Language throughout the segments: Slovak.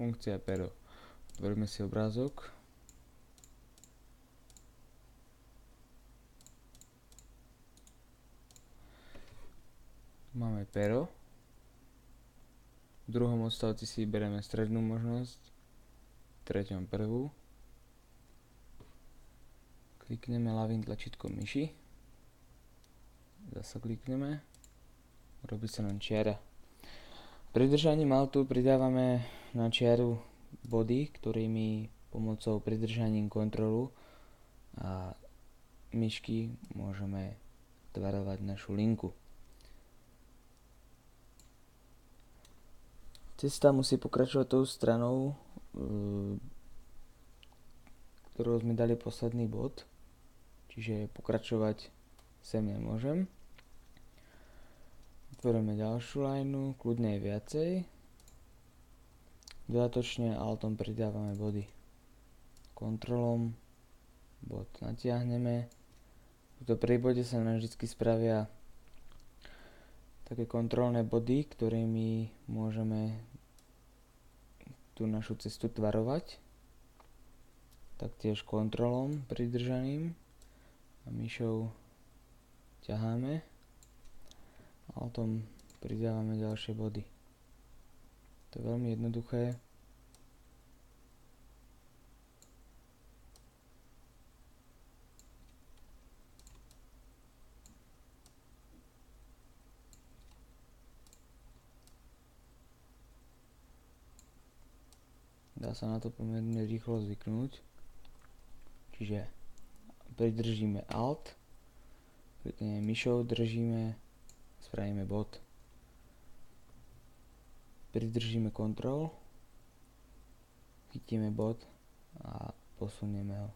funkcia pero. Otvoríme si obrázok. Tu máme pero. V druhom odstavci si bereme strednú možnosť, v treťom prvú. Klikneme ľavým tlačítkom myši. Zase klikneme. Robí sa nám čiara. Pri držaní maltu pridávame na čiaru body, ktorými pomocou pridržaním kontrolu a myšky môžeme tvarovať našu linku. Cesta musí pokračovať tou stranou, ktorou sme dali posledný bod, čiže pokračovať sem nemôžem. Otvoríme ďalšiu lajnu, kľudne je viacej. Dodatočne altom pridávame body. Kontrolom bod natiahneme. V tomto príbode sa nám vždy spravia také kontrolné body, ktorými môžeme tú našu cestu tvarovať. Taktiež kontrolom pridržaným a myšou ťaháme. Altom pridávame ďalšie body. To je veľmi jednoduché. Dá sa na to pomerne rýchlo zvyknúť. Čiže pridržíme Alt, klikneme myšou, držíme, spravíme bod. Pridržíme Ctrl, chytíme bod a posunieme ho.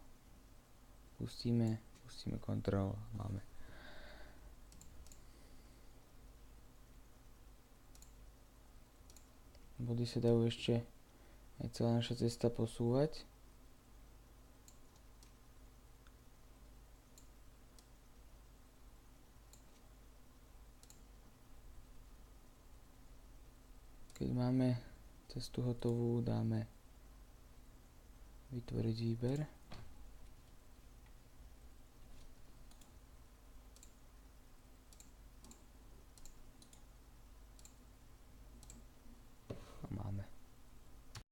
Pustíme Ctrl, máme. Body sa dajú ešte aj celá naša cesta posúvať. Keď máme cestu hotovú, dáme vytvoriť výber.